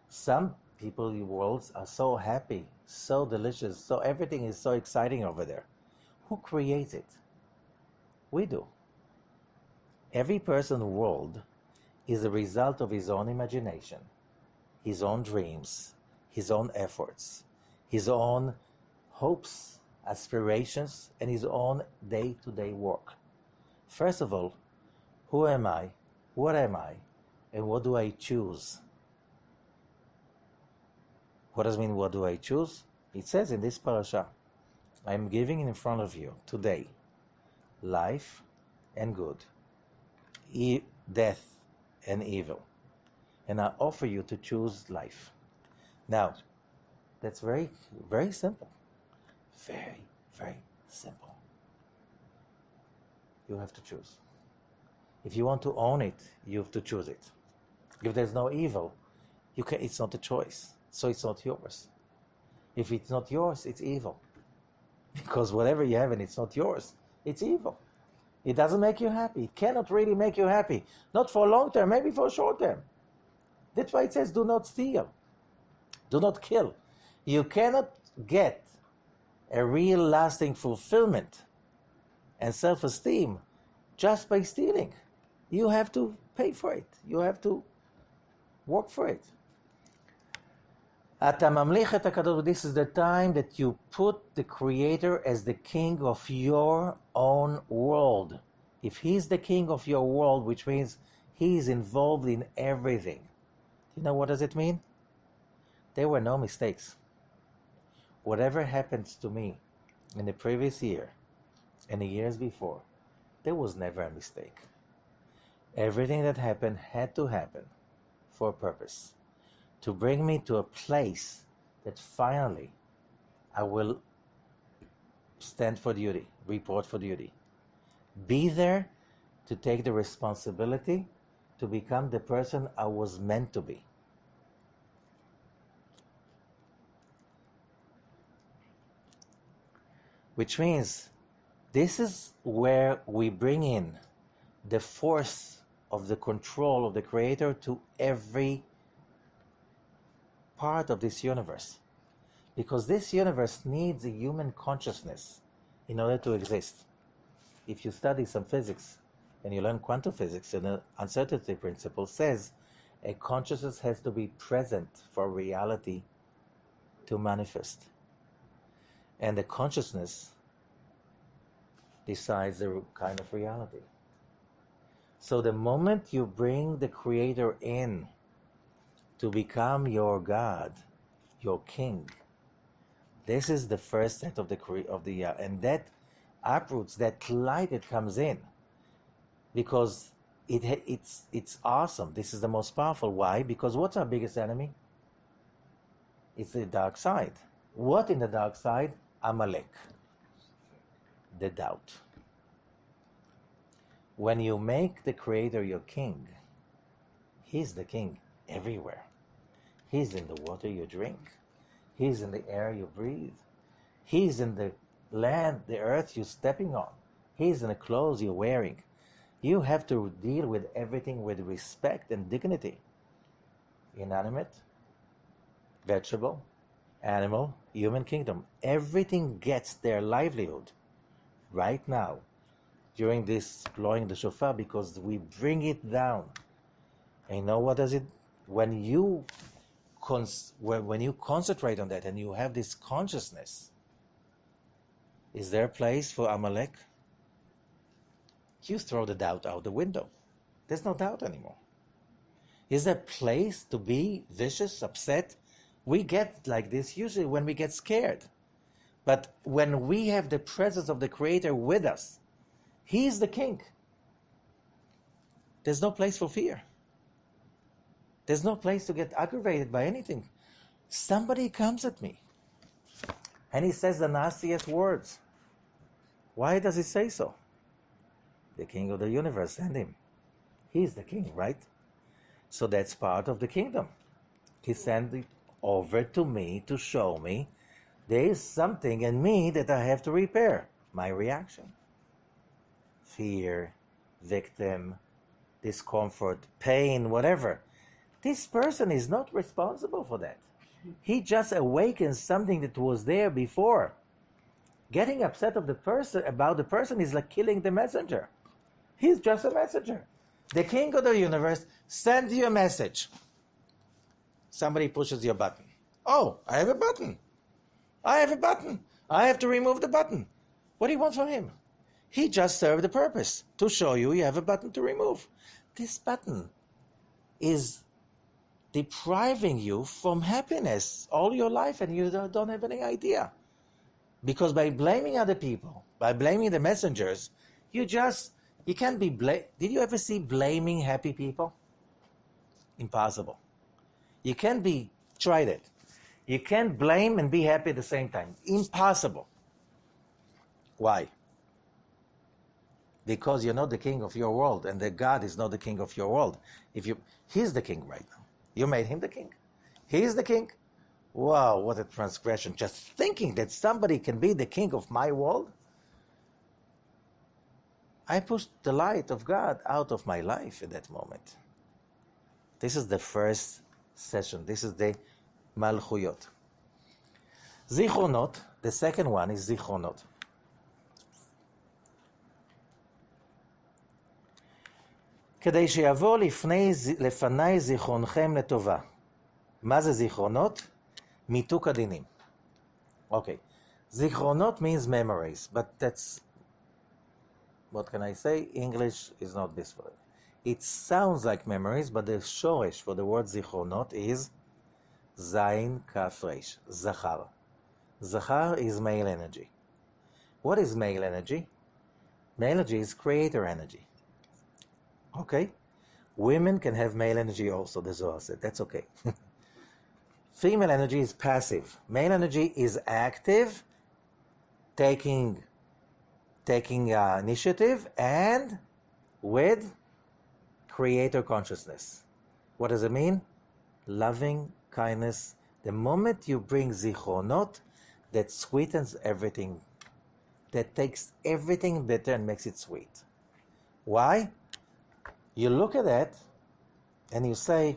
Some people's worlds are so happy, so delicious, so everything is so exciting over there. Who creates it? We do. Every person's world is a result of his own imagination, his own dreams, his own efforts, his own hopes, aspirations, and his own day-to-day work. First of all, who am I? What am I? And what do I choose? What does it mean, what do I choose? It says in this parasha, I am giving in front of you today life and good, death and evil. And I offer you to choose life. Now, that's very, very simple. Very, very simple. You have to choose. If you want to own it, you have to choose it. If there's no evil, it's not a choice. So it's not yours. If it's not yours, it's evil. Because whatever you have and it's not yours, it's evil. It doesn't make you happy. It cannot really make you happy. Not for long term, maybe for short term. That's why it says do not steal. Do not kill. You cannot get a real lasting fulfillment and self-esteem just by stealing. You have to pay for it. You have to work for it. This is the time that you put the Creator as the king of your own world. If he's the king of your world, which means he's involved in everything. You know what does it mean? There were no mistakes. Whatever happens to me in the previous year and the years before, there was never a mistake. Everything that happened had to happen for a purpose, to bring me to a place that finally I will stand for duty, report for duty. Be there to take the responsibility to become the person I was meant to be. Which means this is where we bring in the force of the control of the Creator to every part of this universe. Because this universe needs a human consciousness in order to exist. If you study some physics and you learn quantum physics, and the uncertainty principle says a consciousness has to be present for reality to manifest. And the consciousness decides the kind of reality. So the moment you bring the Creator in to become your God, your king, this is the first set of and that uproots that light that comes in, because it's awesome. This is the most powerful. Why? Because what's our biggest enemy? It's the dark side. What in the dark side? Amalek, the doubt. When you make the Creator your king, he's the king everywhere. He's in the water you drink. He's in the air you breathe. He's in the land, the earth you're stepping on. He's in the clothes you're wearing. You have to deal with everything with respect and dignity. Inanimate, vegetable, animal, human kingdom. Everything gets their livelihood right now during this blowing the shofar, because we bring it down. And you know what does it? When you when you concentrate on that and you have this consciousness, is there a place for Amalek? You throw the doubt out the window. There's no doubt anymore. Is there a place to be vicious, upset? We get like this usually when we get scared. But when we have the presence of the Creator with us, He is the King. There's no place for fear. There's no place to get aggravated by anything. Somebody comes at me and he says the nastiest words. Why does he say so? The King of the universe, send him. He's the King, right? So that's part of the kingdom. He sent it over to me to show me there is something in me that I have to repair. My reaction. Fear, victim, discomfort, pain, whatever. This person is not responsible for that. He just awakens something that was there before. Getting upset about the person is like killing the messenger. He's just a messenger. The King of the universe sends you a message. Somebody pushes your button. Oh, I have a button. I have a button. I have to remove the button. What do you want from him? He just served the purpose to show you have a button to remove. This button is depriving you from happiness all your life and you don't have any idea. Because by blaming other people, by blaming the messengers, you can't be Did you ever see blaming happy people? Impossible. You can't be, tried it. You can't blame and be happy at the same time. Impossible. Why? Because you're not the king of your world, and that God is not the king of your world. He's the king right now. You made him the king. He's the king. Wow, what a transgression. Just thinking that somebody can be the king of my world. I pushed the light of God out of my life at that moment. This is the first session. This is the Malchuyot. Zichronot, the second one is Zichronot. כדי שיבוא לפני זיכרונכם לטובה. מה זה זיכרונות? מיתוק הדינים. Okay. זיכרונות means memories, but that's, what can I say? English is not this word. It sounds like memories, but the shoresh for the word זיכרונות is Zayin Kaf Reish, Zachar. Zachar is male energy. What is male energy? Male energy is creator energy. Okay? Women can have male energy also, the Zohar said. That's okay. Female energy is passive. Male energy is active, taking initiative, and with creator consciousness. What does it mean? Loving kindness. The moment you bring zichronot, that sweetens everything. That takes everything bitter and makes it sweet. Why? You look at that and you say,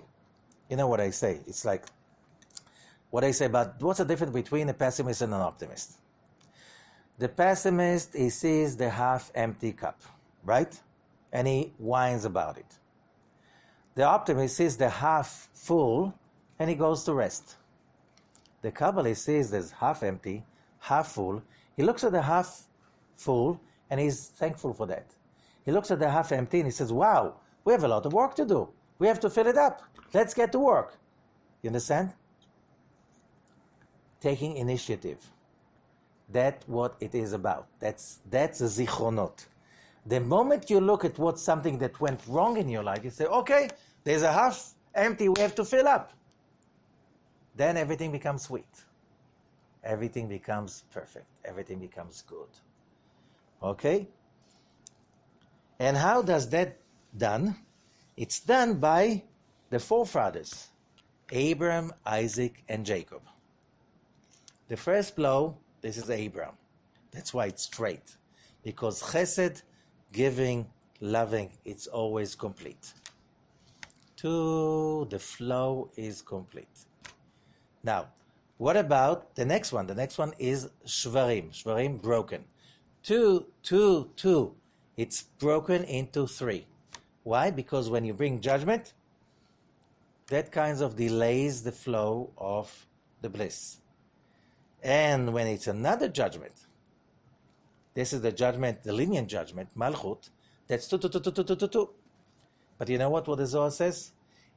you know what I say? It's like what I say about what's the difference between a pessimist and an optimist? The pessimist, he sees the half-empty cup, right? And he whines about it. The optimist sees the half full and he goes to rest. The Kabbalist sees there's half empty, half full. He looks at the half full and he's thankful for that. He looks at the half empty and he says, wow, we have a lot of work to do. We have to fill it up. Let's get to work. You understand? Taking initiative. That's what it is about. That's a zichronot. The moment you look at what's something that went wrong in your life, you say, okay, there's a half empty, we have to fill up. Then everything becomes sweet. Everything becomes perfect. Everything becomes good. Okay? And how does that done? It's done by the forefathers, Abraham, Isaac, and Jacob. The first blow, this is Abraham. That's why it's straight. Because chesed, giving, loving, it's always complete. The flow is complete. Now, what about the next one? The next one is shvarim. Shvarim, broken. Two. It's broken into three. Why? Because when you bring judgment, that kind of delays the flow of the bliss. And when it's another judgment, this is the judgment, the lenient judgment, Malchut, that's two. But you know what the Zohar says?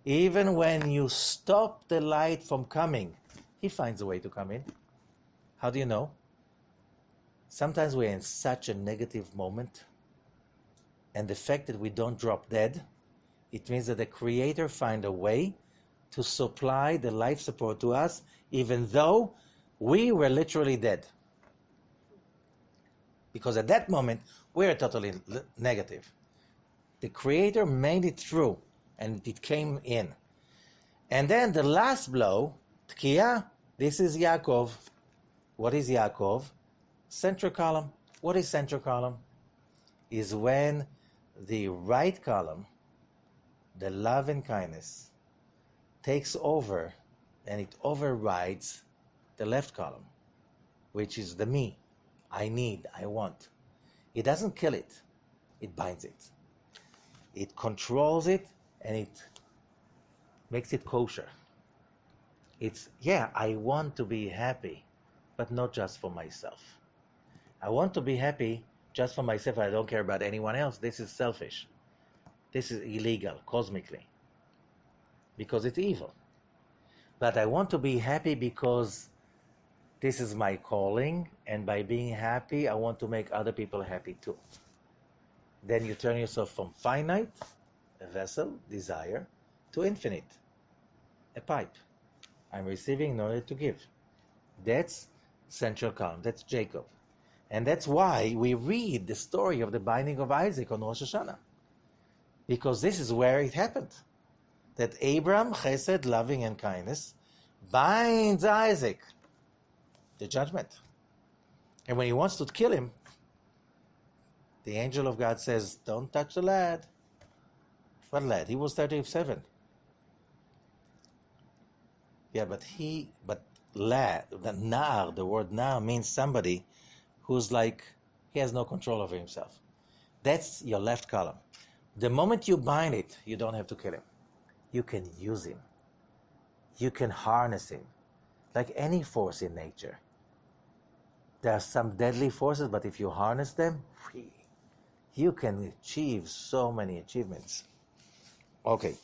Even when you stop the light from coming, he finds a way to come in. How do you know? Sometimes we're in such a negative moment, and the fact that we don't drop dead, it means that the Creator find a way to supply the life support to us, even though we were literally dead. Because at that moment, we're totally negative. The Creator made it through, and it came in. And then the last blow, Tkiya, this is Yaakov. What is Yaakov? Central column. What is central column? Is when the right column, the love and kindness, takes over and it overrides the left column, which is the me. I need, I want. It doesn't kill it, it binds it. It controls it and it makes it kosher. It's, I want to be happy, but not just for myself. I want to be happy just for myself. I don't care about anyone else. This is selfish. This is illegal, cosmically, because it's evil. But I want to be happy because this is my calling, and by being happy, I want to make other people happy too. Then you turn yourself from finite, a vessel, desire, to infinite, a pipe. I'm receiving in order to give. That's central column. That's Jacob. And that's why we read the story of the binding of Isaac on Rosh Hashanah. Because this is where it happened. That Abraham, chesed, loving and kindness, binds Isaac, the judgment. And when he wants to kill him, the angel of God says, don't touch the lad. What lad? He was 37. Yeah, but lad, the nar, the word nar means somebody who's like, he has no control over himself. That's your left column. The moment you bind it, you don't have to kill him. You can use him. You can harness him. Like any force in nature. There are some deadly forces, but if you harness them, you can achieve so many achievements. Okay,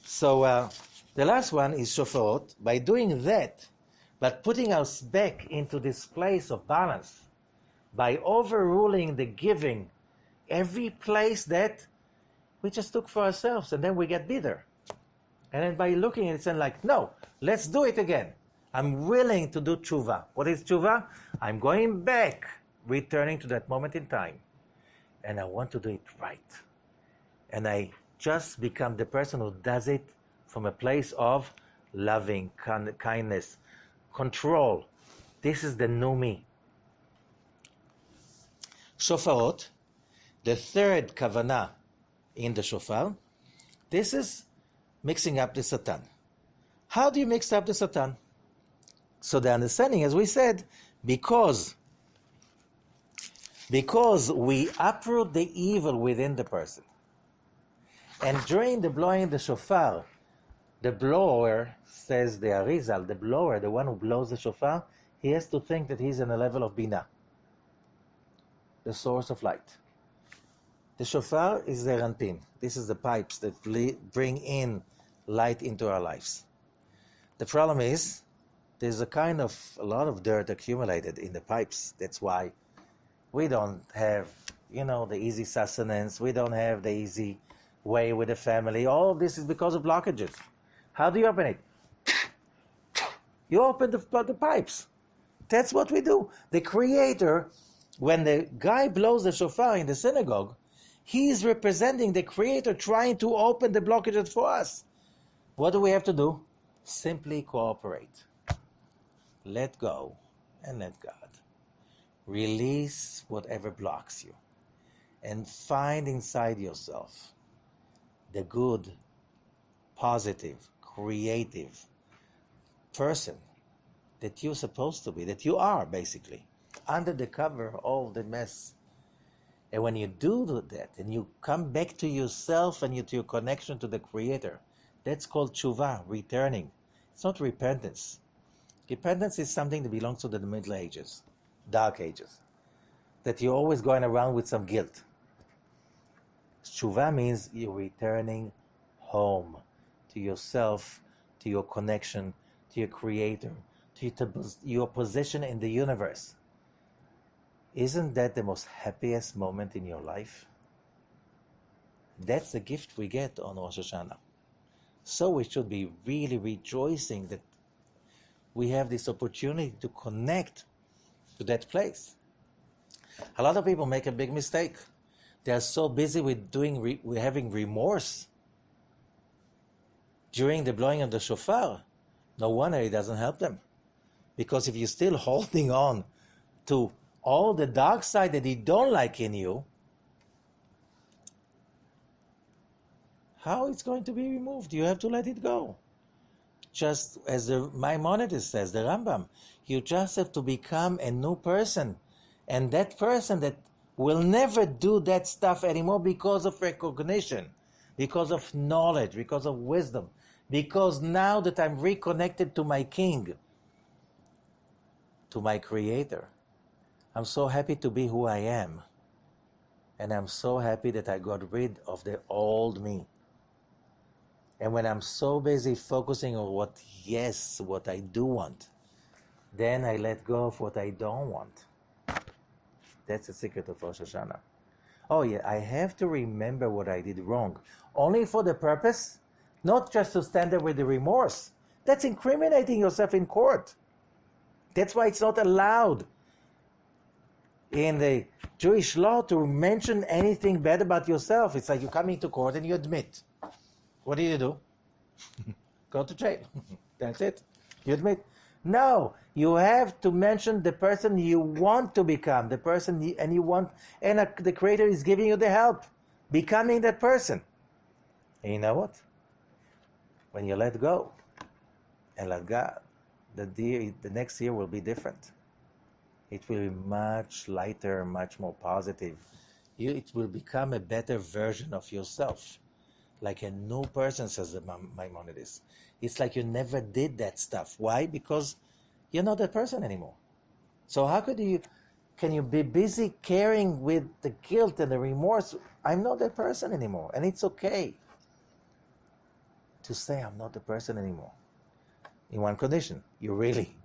so the last one is Shofarot. By doing that, but putting us back into this place of balance, by overruling the giving, every place that we just took for ourselves, and then we get bitter. And then by looking at it and like, no, let's do it again. I'm willing to do tshuva. What is tshuva? I'm going back, returning to that moment in time. And I want to do it right. And I just become the person who does it from a place of loving, kindness, control. This is the new me. Shofarot, the third kavanah in the shofar, this is mixing up the Satan. How do you mix up the Satan? So the understanding, as we said, because we uproot the evil within the person. And during the blowing the shofar, the blower, says the Arizal, the blower, the one who blows the shofar, he has to think that he's in a level of Binah, the source of light. The shofar is the ranpin. This is the pipes that bring in light into our lives. The problem is, there's a lot of dirt accumulated in the pipes. That's why we don't have, the easy sustenance. We don't have the easy way with the family. All of this is because of blockages. How do you open it? You open the pipes. That's what we do. The Creator, when the guy blows the shofar in the synagogue, he is representing the Creator trying to open the blockages for us. What do we have to do? Simply cooperate. Let go and let God. Release whatever blocks you. And find inside yourself the good, positive, creative person that you're supposed to be, that you are basically, under the cover of all the mess. And when you do that and you come back to yourself and to your connection to the Creator, That's called tshuva, returning. It's not repentance. Repentance is something that belongs to the Middle Ages, Dark Ages, that you're always going around with some guilt. Tshuva means you're returning home to yourself, to your connection, to your Creator, to your position in the universe. Isn't that the most happiest moment in your life? That's the gift we get on Rosh Hashanah. So we should be really rejoicing that we have this opportunity to connect to that place. A lot of people make a big mistake. They are so busy with having remorse during the blowing of the shofar. No wonder it doesn't help them. Because if you're still holding on to all the dark side that you don't like in you, how it's going to be removed? You have to let it go. Just as the Maimonides says, the Rambam, you just have to become a new person. And that person that will never do that stuff anymore because of recognition, because of knowledge, because of wisdom, because now that I'm reconnected to my King, to my Creator, I'm so happy to be who I am. And I'm so happy that I got rid of the old me. And when I'm so busy focusing on what I do want, then I let go of what I don't want. That's the secret of Rosh Hashanah. Oh yeah, I have to remember what I did wrong. Only for the purpose, not just to stand there with the remorse. That's incriminating yourself in court. That's why it's not allowed in the Jewish law to mention anything bad about yourself. It's like you come into court and you admit. What do you do? Go to jail. That's it. You admit. No, you have to mention the person you want to become, the Creator is giving you the help, becoming that person. And you know what? When you let go and let God, the next year will be different. It will be much lighter, much more positive. It will become a better version of yourself. Like a new person, says the Maimonides. It's like you never did that stuff. Why? Because you're not that person anymore. So how can you be busy carrying with the guilt and the remorse? I'm not that person anymore. And it's okay to say I'm not the person anymore. In one condition, you're really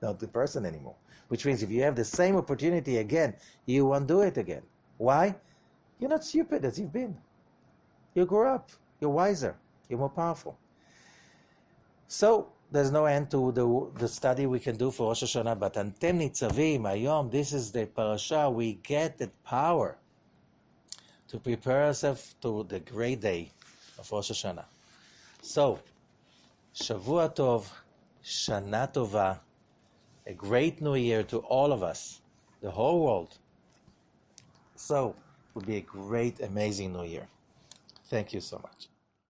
not the person anymore. Which means if you have the same opportunity again, you won't do it again. Why? You're not stupid as you've been. You grew up. You're wiser. You're more powerful. So there's no end to the study we can do for Rosh Hashanah. But Antem Nitsavim, Ayom, this is the parasha. We get that power to prepare ourselves to the great day of Rosh Hashanah. So, Shavua Tov, Shana Tova, a great new year to all of us, the whole world. So, it will be a great, amazing new year. Thank you so much.